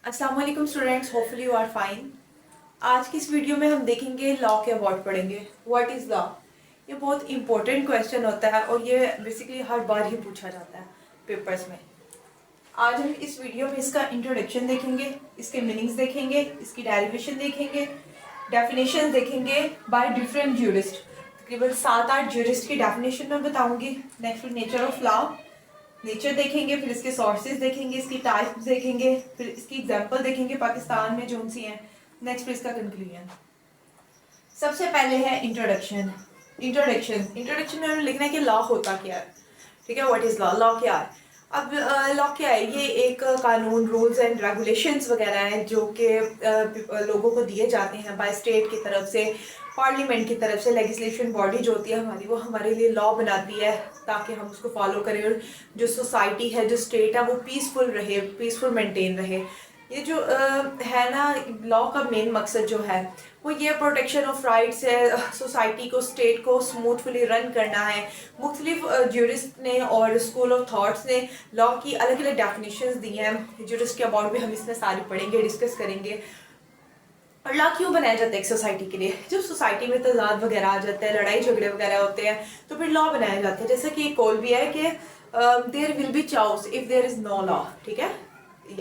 अस्सलाम वालेकुम students, hopefully you are fine. आज की इस वीडियो में हम देखेंगे लॉ के अबाउट पढ़ेंगे। What is law? ये बहुत इंपॉर्टेंट क्वेश्चन होता है और ये बेसिकली हर बार ही पूछा जाता है पेपर्स में। आज हम इस वीडियो में इसका इंट्रोडक्शन देखेंगे, इसके मीनिंग्स देखेंगे, इसकी डेरिवेशन देखेंगे, डेफिनेशन देखेंगे बाय डिफरेंट ज्यूरिस्ट। तकरीबन 7-8 ज्यूरिस्ट की डेफिनेशन मैं बताऊंगी। Next nature of law, nature देखेंगे, फिर इसके सोर्सेज देखेंगे, इसकी टाइप्स देखेंगे, फिर इसकी एग्जांपल देखेंगे पाकिस्तान में जो सी हैं। नेक्स्ट फिर इसका कंक्लूजन। सबसे पहले है इंट्रोडक्शन। इंट्रोडक्शन में हमें लिखना है कि लॉ होता क्या है। ठीक है, व्हाट इज लॉ? लॉ क्या है? अब लॉ क्या है? ये एक कानून, रूल्स एंड रेगुलेशंस वगैरह हैं जो कि लोगों को दिए जाते हैं बाय स्टेट की तरफ से, पार्लियामेंट की तरफ से। लेजिस्लेशन बॉडी जो होती है हमारी, वो हमारे लिए लॉ बनाती है ताकि हम उसको फॉलो करें और जो सोसाइटी है, जो स्टेट है, वो पीसफुल रहे, पीसफुल मेंटेन रहे। ये जो है ना, लॉ का मेन मकसद जो है वो ये प्रोटेक्शन ऑफ राइट्स है, सोसाइटी को, स्टेट को स्मूथफुली रन करना है। मुख्तलिफ ज्यूरिस्ट ने और स्कूल ऑफ थॉट्स ने लॉ की अलग अलग डेफिनेशंस दी हैं। ज्यूरिस्ट के अबाउट भी हम इसमें सारी पढ़ेंगे, डिस्कस करेंगे। और लॉ क्यों बनाया जाता है एक सोसाइटी के लिए? जब सोसाइटी में तजाद वगैरह आ जाता है, लड़ाई झगड़े वगैरह होते हैं, तो फिर लॉ बनाया जाता है। जैसे कि एक कॉल भी है कि there will be chaos if there is no law. ठीक है,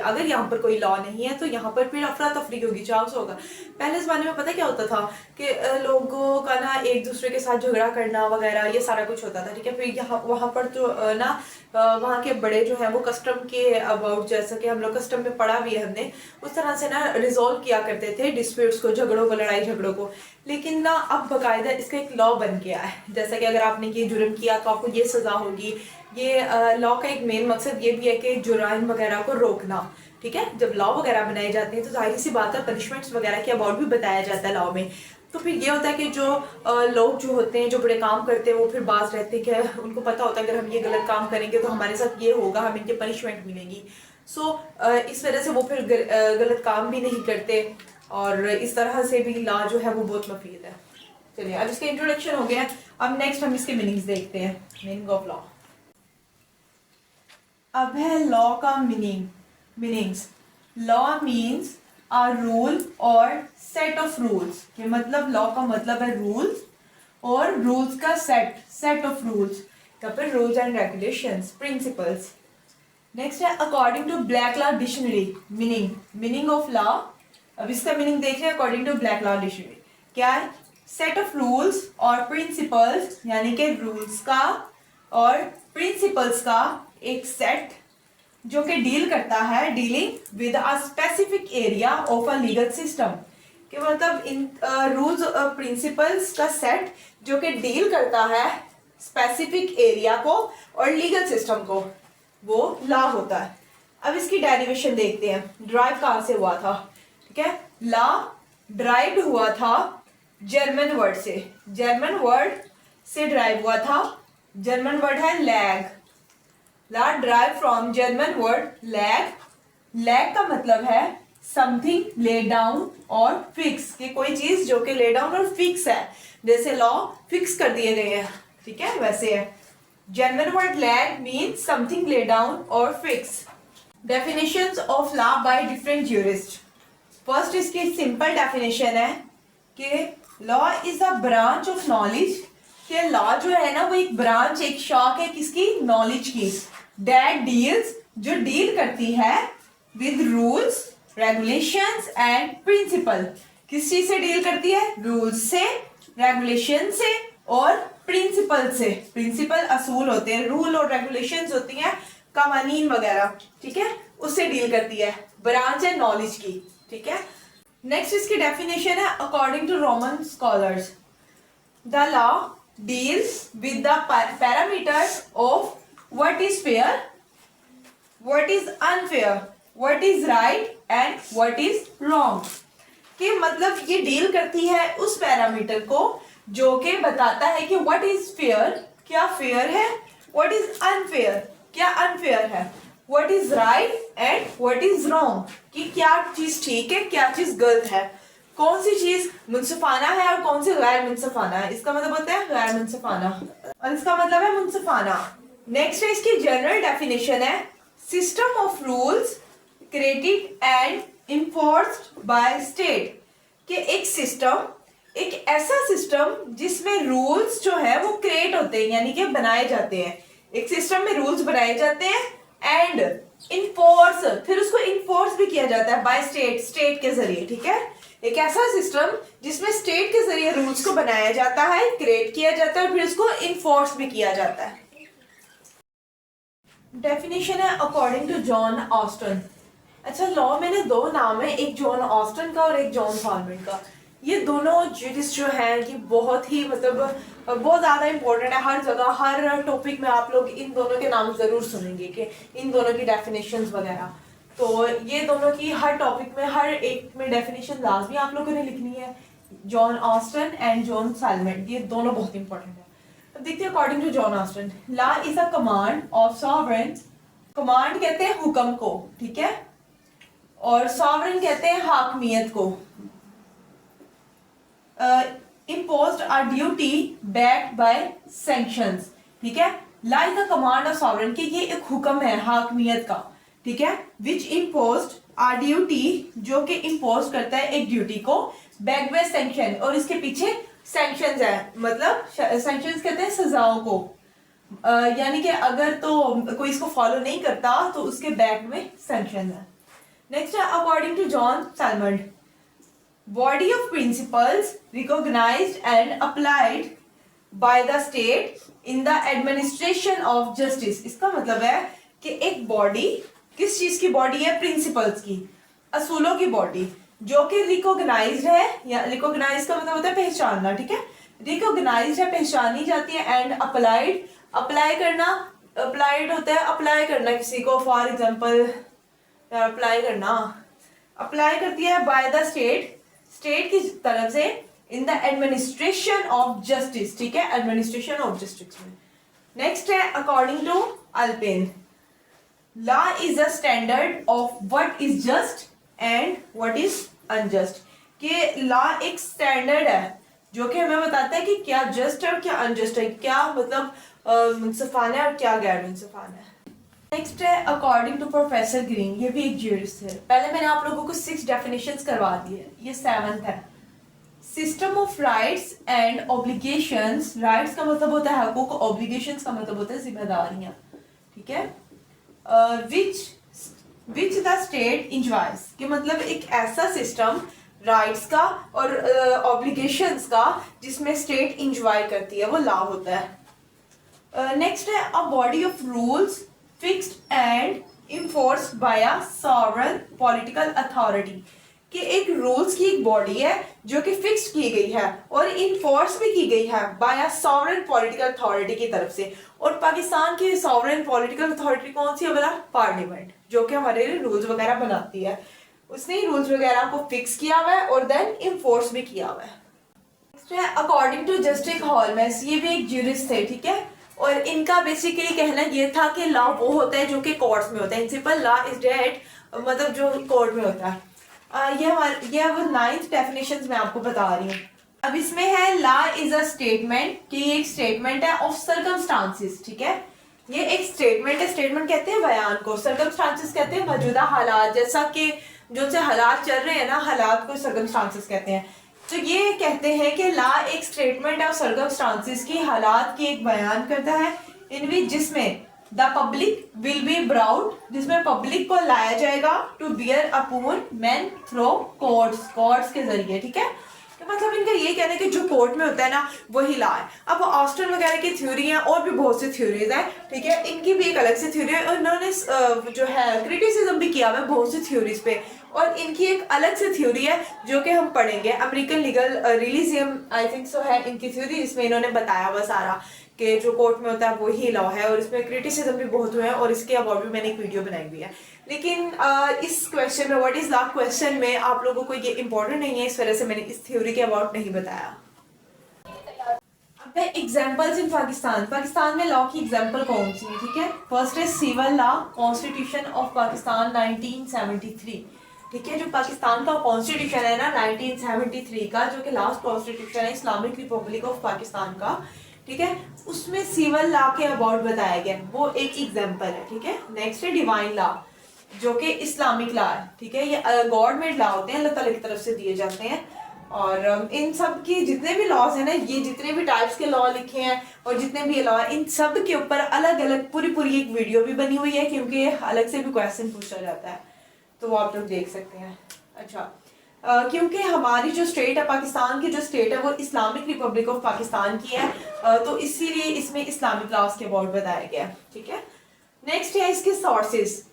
अगर यहाँ पर कोई लॉ नहीं है तो यहाँ पर फिर अफरा तफरी होगी, चाउस होगा। पहले ज़माने में पता क्या होता था कि लोगों का ना एक दूसरे के साथ झगड़ा करना वगैरह ये सारा कुछ होता था। ठीक है, फिर यहाँ वहाँ पर तो ना वहाँ के बड़े जो है वो कस्टम के अबाउट, जैसा कि हम लोग कस्टम में पढ़ा भी है हमने, उस तरह से ना रिजोल्व किया करते थे डिस्प्यूट्स को, झगड़ों को, लड़ाई झगड़ों को। लेकिन ना अब बाकायदा इसका एक लॉ बन गया है। जैसा कि अगर आपने ये जुर्म किया तो आपको ये सज़ा होगी। ये लॉ का एक मेन मकसद ये भी है कि जुराइम वगैरह को रोकना। ठीक है, जब लॉ वगैरह बनाए जाते हैं तो जाहिर सी बात है पनिशमेंट्स वगैरह के अबाउट भी बताया जाता है लॉ में। तो फिर ये होता है कि जो लोग जो होते हैं, जो बड़े काम करते हैं, वो फिर बाज रहते हैं कि उनको पता होता है अगर हम ये गलत काम करेंगे तो हमारे साथ ये होगा, हमें इनकी पनिशमेंट मिलेगी। सो इस वजह से वो फिर गलत काम भी नहीं करते और इस तरह से भी लॉ जो है वो बहुत मुफीद है। चलिए, अब इसका इंट्रोडक्शन हो गया। अब नेक्स्ट हम इसके मीनिंग्स देखते हैं, मीनिंग ऑफ लॉ। अब है लॉ का meanings. Law means a rule और सेट ऑफ रूल्स। ये मतलब लॉ का मतलब है रूल्स और रूल्स का सेट ऑफ रूल्स, या फिर rules and regulations, principles. Next है according to Black law dictionary meaning of law. अब इसका मीनिंग देख रहे हैं according to Black law dictionary. क्या है? सेट ऑफ रूल्स और प्रिंसिपल्स, यानी कि रूल्स का और प्रिंसिपल्स का एक सेट जो कि डील करता है, dealing with a specific area of a legal system. कि मतलब इन रूल्स और प्रिंसिपल्स का सेट जो कि डील करता है स्पेसिफिक एरिया को और लीगल सिस्टम को, वो लॉ होता है। अब इसकी डेरिवेशन देखते हैं, ड्राइव कहाँ से हुआ था। ठीक है, लॉ ड्राइव हुआ था जर्मन वर्ड से। जर्मन वर्ड से ड्राइव हुआ था। जर्मन वर्ड है lag. Law drive from German word lag. Lag का मतलब है समथिंग ले डाउन और फिक्स, कि कोई चीज जो कि ले डाउन और फिक्स है, जैसे लॉ फिक्स कर दिए गए हैं। ठीक है, वैसे है। German word lag means something lay down और fix. Definitions of law by different jurist. First इसकी सिंपल डेफिनेशन है कि law is a branch of knowledge. कि लॉ जो है ना वो एक ब्रांच, एक शाख है किसकी? नॉलेज की। दैट डील्स, जो डील करती है with rules, regulations and principle. किस चीज से डील करती है? रूल्स से, रेगुलेशन से और प्रिंसिपल से। प्रिंसिपल असूल होते हैं, रूल और रेगुलेशंस होती हैं कवानीन वगैरह। ठीक है, उससे डील करती है, ब्रांच है नॉलेज की। ठीक है, नेक्स्ट इसकी डेफिनेशन है according to Roman scholars. The law deals with the parameters of what is fair, what is unfair, what is right and what is wrong। कि मतलब ये डील करती है उस पैरामीटर को जो कि बताता है कि what is fair, क्या फेयर है, what is unfair, क्या अनफेयर है, what is right and what is wrong, कि क्या चीज ठीक है, क्या चीज गलत है, कौन सी चीज मुनसिफाना है और कौन सी गैर मुनसिफाना है। इसका मतलब होता है गैर मुनसिफाना और इसका मतलब है मुनसिफाना। नेक्स्ट है इसकी जनरल डेफिनेशन है system of rules created and enforced by state, कि एक सिस्टम, एक ऐसा सिस्टम जिसमें रूल्स जो है वो क्रिएट होते हैं, यानी कि बनाए जाते हैं। एक सिस्टम में रूल्स बनाए जाते हैं एंड इन्फोर्स, फिर उसको इन्फोर्स भी किया जाता है बाय स्टेट, स्टेट के जरिए। ठीक है, एक ऐसा सिस्टम जिसमें स्टेट के जरिए रूल्स को बनाया जाता है, क्रिएट किया जाता है, फिर उसको इन्फोर्स भी किया जाता है। डेफिनेशन है अकॉर्डिंग टू जॉन ऑस्टन। अच्छा, लॉ में ना दो नाम है, एक जॉन ऑस्टन का और एक जॉन साल्मन का। ये दोनों जजिस जो हैं ये बहुत ही मतलब बहुत ज़्यादा इंपॉर्टेंट है। हर जगह हर टॉपिक में आप लोग इन दोनों के नाम ज़रूर सुनेंगे कि इन दोनों की डेफिनेशंस वगैरह। तो ये दोनों की हर टॉपिक में हर एक में डेफिनेशन लाजमी आप लोगों ने लिखनी है। John Austin and John Salmond, ये दोनों बहुत इंपॉर्टेंट है। अब देखते हैं according to John Austin, law is a command of sovereign. Command कहते हैं हुक्म को, ठीक है, और सॉवरेन कहते हैं हाकमियत को। imposed a duty backed by sanctions, ठीक है। Law is the command of sovereign, कि ये एक हुक्म है हाकमियत का, ठीक है, विच imposed a duty, जो कि इम्पोज करता है एक ड्यूटी को, backed by sanction, और इसके पीछे सैंक्शंस है, मतलब सैंक्शंस कहते हैं सजाओं को, यानी कि अगर तो कोई इसको फॉलो नहीं करता तो उसके बैक में सैंक्शन है। नेक्स्ट है according to John Salmond, body of principles recognized and applied by the state in the administration of justice। इसका मतलब है कि एक बॉडी, किस चीज की बॉडी है, प्रिंसिपल्स की, असूलों की बॉडी, जो कि रिकॉग्नाइज्ड है, या रिकॉग्नाइज का मतलब होता है पहचानना, ठीक है, रिकॉग्नाइज्ड है, पहचानी जाती है, एंड अप्लाइड, अप्लाई करना, अप्लाइड होता है अप्लाई करना किसी को, फॉर एग्जांपल अप्लाई करना, अप्लाई करती है बाय द स्टेट, स्टेट की तरफ से, in the administration of justice, ठीक है, एडमिनिस्ट्रेशन ऑफ जस्टिस में। नेक्स्ट है according to Ulpian, law is a standard of what is just and what is unjust, कि लॉ एक स्टैंडर्ड है जो कि हमें बताता है कि क्या जस्ट है और क्या अनजस्ट है, क्या मतलब मुनसिफाना है और क्या गैर मुनसिफाना है। नेक्स्ट है अकॉर्डिंग टू प्रोफेसर ग्रीन, ये भी एक ज्यूरिस्ट है। पहले मैंने आप लोगों को 6 डेफिनेशंस करवा दी है, ये 7th है। System of rights and obligations, rights का मतलब होता है हकूक, ऑब्लिगेशंस का मतलब होता है जिम्मेदारियां, ठीक है, विच द स्टेट इंजॉयज, कि मतलब एक ऐसा सिस्टम राइट्स का और ऑब्लिगेशंस का जिसमें स्टेट इंजॉय करती है, वो लॉ होता है। नेक्स्ट है a body of rules fixed and enforced by a sovereign political authority, कि एक रूल्स की एक बॉडी है जो कि फिक्स की गई है और इन्फोर्स भी की गई है by a sovereign political authority की तरफ से। और पाकिस्तान की सॉवरेन पॉलिटिकल अथॉरिटी कौन सी है बोला, पार्लियामेंट, जो कि हमारे लिए रूल्स वगैरह बनाती है, उसने रूल्स वगैरह को फिक्स किया हुआ है और देन इन्फोर्स भी किया हुआ है। नेक्स्ट है अकॉर्डिंग टू जस्टिस हॉलमेस, ये भी एक ज्यूरिस्ट थे, ठीक है, और इनका बेसिकली कहना ये था कि लॉ वो होता है जो कि कोर्ट्स में होता है, in simple law is that, मतलब जो कोर्ट में होता है। ये अब 9th डेफिनेशन मैं आपको बता रही हूँ। अब इसमें है लॉ इज अ स्टेटमेंट, कि ये एक स्टेटमेंट है ऑफ सर्कमस्टांसेस, ठीक है, ये एक स्टेटमेंट है, स्टेटमेंट कहते हैं बयान को, सर्कमस्टांसेस कहते हैं मौजूदा हालात, जैसा कि जो से हालात चल रहे हैं ना, हालात को सर्कमस्टांसेस कहते हैं। तो ये कहते हैं कि लॉ एक स्टेटमेंट ऑफ सर्कमस्टांसेस की, हालात की एक बयान करता है, इन विच जिसमें the public will be brought, जिसमें पब्लिक को लाया जाएगा, to bear upon man through courts, courts के जरिए, ठीक है। तो मतलब इनका ये कहना है कि जो कोर्ट में होता है ना वही लॉ है। अब ऑस्टन वगैरह की थ्योरी है और भी बहुत सी थ्योरीज हैं, ठीक है, इनकी भी एक अलग सी थ्योरी है, और इन्होंने जो है क्रिटिसिज्म भी किया हुआ है बहुत सी थ्योरीज पे, और इनकी एक अलग सी थ्योरी है जो कि हम पढ़ेंगे, American legal realism I think so है इनकी थ्योरी, जिसमें इन्होंने बताया हुआ सारा कि जो कोर्ट में होता है वही लॉ है, और इसमें क्रिटिसिज्म भी बहुत हुए हैं, और इसके अबाउट भी मैंने एक वीडियो बनाई हुई है। लेकिन इस क्वेश्चन में, व्हाट इज लॉ क्वेश्चन में आप लोगों को ये इंपॉर्टेंट नहीं है, इस वजह से मैंने इस थ्योरी के अबाउट नहीं बताया। अब है एग्जांपल्स इन पाकिस्तान, पाकिस्तान में लॉ की एग्जांपल कौन सी है, ठीक है। फर्स्ट है civil law, constitution of Pakistan 1973, ठीक है, जो पाकिस्तान का कॉन्स्टिट्यूशन है ना 1973 का, जो कि लास्ट कॉन्स्टिट्यूशन है इस्लामिक रिपब्लिक ऑफ पाकिस्तान का, ठीक है, उसमें सिविल लॉ के अबाउट बताया गया, वो एक एग्जांपल है, ठीक है। नेक्स्ट है डिवाइन लॉ, जो कि इस्लामिक लॉ है, ठीक है। ये गॉड मेड लॉ होते हैं, अल्लाह ताला की तरफ से दिए जाते हैं। और इन सब की जितने भी लॉज हैं ना, ये जितने भी टाइप्स के लॉ लिखे हैं और जितने भी लॉ हैं, इन सब के ऊपर अलग अलग पूरी एक वीडियो भी बनी हुई है, क्योंकि अलग से भी क्वेश्चन पूछा जाता है, तो वो आप लोग देख सकते हैं। अच्छा, क्योंकि हमारी जो स्टेट है, पाकिस्तान की जो स्टेट है, वो इस्लामिक रिपब्लिक ऑफ पाकिस्तान की है, तो इसीलिए इसमें इस्लामिक लॉज के अबाउट बताया गया, ठीक है। नेक्स्ट है इसके सोर्सेज।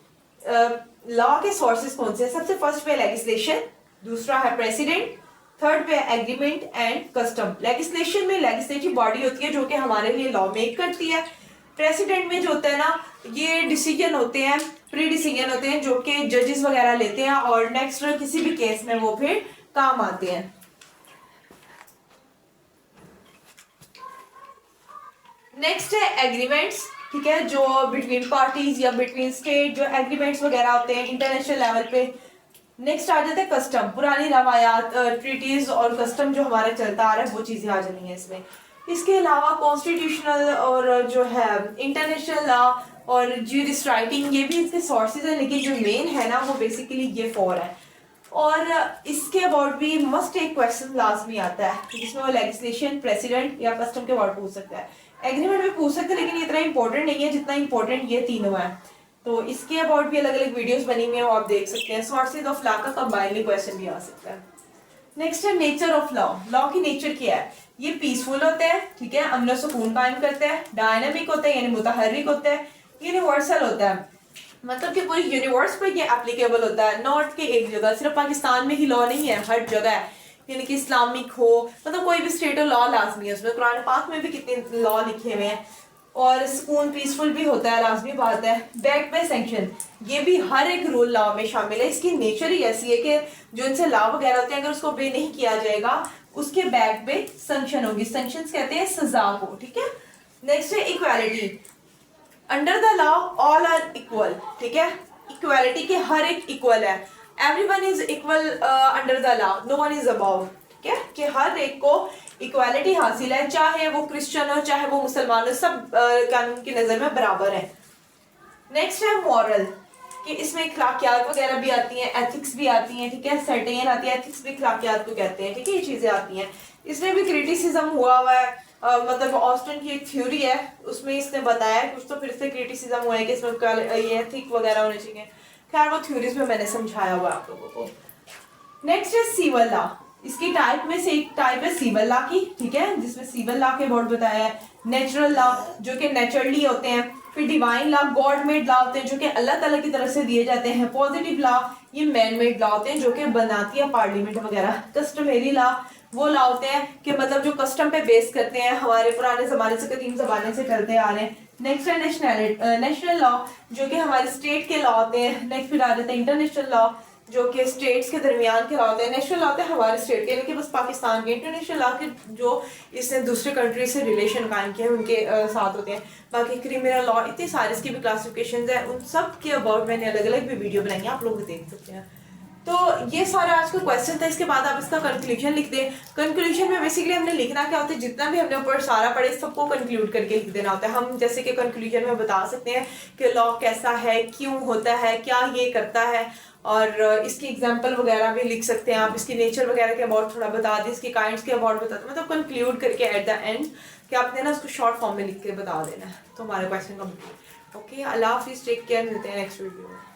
लॉ के सोर्सेज कौन से? सबसे फर्स्ट पे लेजिस्लेशन, दूसरा है प्रेसिडेंट, थर्ड पे एग्रीमेंट एंड कस्टम। लेजिस्लेशन में लेजिस्लेटिव बॉडी होती है जो कि हमारे लिए लॉ मेक करती है। प्रेसिडेंट में जो होता है ना, ये डिसीजन होते हैं, प्री डिसीजन होते हैं जो कि जजेस वगैरह लेते हैं और नेक्स्ट किसी भी केस में वो फिर काम आते हैं। नेक्स्ट है एग्रीमेंट्स, ठीक है, जो बिटवीन पार्टीज या बिटवीन स्टेट जो एग्रीमेंट्स वगैरह होते हैं इंटरनेशनल लेवल पे। नेक्स्ट आ जाता है कस्टम, पुरानी रवायात, ट्रीटीज और कस्टम जो हमारा चलता आ रहा है, वो चीजें आ जानी है इसमें। इसके अलावा कॉन्स्टिट्यूशनल और जो है इंटरनेशनल लॉ और ज्यूरिस राइटिंग, ये भी इसके सोर्सेज है, लेकिन जो मेन है ना वो बेसिकली ये 4 है। और इसके अबाउट भी मस्ट एक क्वेश्चन लाजमी आता है जिसमें वो लेजिस्लेशन, प्रेसिडेंट या कस्टम के अबाउट पूछ सकता है। एग्रीमेंट भी पूछ सकते हैं, लेकिन ये इतना इंपॉर्टेंट नहीं है जितना इंपॉर्टेंट ये तीनों है। तो इसके अबाउट भी अलग अलग वीडियोस बनी हुई है, वो आप देख सकते हैं। सोर्सेज ऑफ लॉ का कंबाइनली क्वेश्चन भी आ सकता है। नेक्स्ट है नेचर ऑफ लॉ। लॉ की नेचर क्या है? ये पीसफुल होते हैं, ठीक है, अमन सुकून कायम करते हैं, डायनामिक होते हैं यानी मुतहर्रिक होते हैं, यूनिवर्सल होता है मतलब कि पूरी यूनिवर्स पर ये एप्लीकेबल होता है, नॉट कि एक जगह, सिर्फ पाकिस्तान में ही लॉ नहीं है, हर जगह है, यानी कि इस्लामिक हो मतलब कोई भी स्टेट हो लॉ लाजमी है उसमें। कुरान पाक में भी कितने लॉ लिखे हुए हैं। और सुकून पीसफुल भी होता है, लाजमी बात है। बैक बाय सैंक्शन, ये भी हर एक रूल लॉ में शामिल है। इसकी नेचर ही ऐसी है कि जो इनसे लॉ वगैरह होते हैं, अगर उसको बे नहीं किया जाएगा उसके बैक पे सैंक्शन होगी। सैंक्शन कहते हैं सजा को, ठीक है। नेक्स्ट है equality. Under the law all are equal, ठीक है, इक्वालिटी के हर एक इक्वल है। Everyone is equal under the law, no one is above, ठीक है, कि हर एक को इक्वालिटी हासिल है, चाहे वो क्रिश्चियन हो चाहे वो मुसलमान हो, सब कानून की नजर में बराबर है। नेक्स्ट है मॉरल, कि इसमें अखलाकियात वगैरह भी आती हैं, एथिक्स भी आती हैं, ठीक है, सर्टेन आती है, एथिक्स भी अखलाकियात को कहते हैं, ठीक है, ये चीजें आती हैं। इसमें भी क्रिटिसिज्म हुआ हुआ है, मतलब ऑस्टिन की एक थ्योरी है, उसमें इसने बताया कुछ, तो फिर से क्रिटिसिज्म हुआ है कि इसमें ये एथिक वगैरह होने चाहिए। खैर वो थ्योरीज में मैंने समझाया हुआ आप लोगों को। नेक्स्ट है सिविल लॉ। इसकी टाइप में से एक टाइप है सिविल लॉ की, ठीक है, जिसमें सिविल लॉ के अबाउट बताया है। नेचुरल लॉ जो कि नेचुरली होते हैं, फिर divine law God made law होते हैं जो कि अल्लाह ताला की तरफ से दिए जाते हैं। पॉजिटिव लॉ ये मैन मेड लॉ होते हैं जो कि बनाती है पार्लियामेंट वगैरह। कस्टमरी लॉ वो लॉ होते हैं कि मतलब जो कस्टम पे बेस करते हैं, हमारे पुराने जमाने से, कदीम जमाने से चलते आ रहे हैं। नेक्स्ट है नेशनल लॉ जो कि हमारे स्टेट के लॉ होते हैं। नेक्स्ट फिर आ जाते हैं इंटरनेशनल लॉ जो कि स्टेट्स के दरमियान के लॉ होते हैं। नेशनल लॉ होते हैं हमारे स्टेट के, लेकिन बस पाकिस्तान के। इंटरनेशनल लॉ के जो इसने दूसरे कंट्री से रिलेशन कायम किए उनके साथ होते हैं। बाकी क्रिमिनल लॉ, इतनी सारी इसकी भी क्लासिफिकेशंस है, उन सब के अबाउट मैंने अलग अलग भी वीडियो बनाई है, आप लोग देख सकते हैं। तो ये सारा आज का क्वेश्चन था। इसके बाद आप इसका कंक्लूजन लिख दें। कंक्लूजन में बेसिकली हमने लिखना क्या होता है, जितना भी हमने ऊपर सारा पढ़े सबको कंक्लूड करके लिख देना होता है। हम जैसे कि कंक्लूजन में बता सकते हैं कि लॉ कैसा है, क्यों होता है, क्या ये करता है, और इसकी एग्जांपल वगैरह भी लिख सकते हैं आप। इसकी नेचर वगैरह के अबाउट थोड़ा बता दें, इसके काइंड्स के अबाउट बता दें, मतलब कंक्लूड करके एट द एंड कि आपने ना उसको शॉर्ट फॉर्म में लिख के बता देना है, तो हमारा क्वेश्चन कंप्लीट। ओके, अल्लाह हाफिज़, टेक केयर, मिलते हैं नेक्स्ट वीडियो में।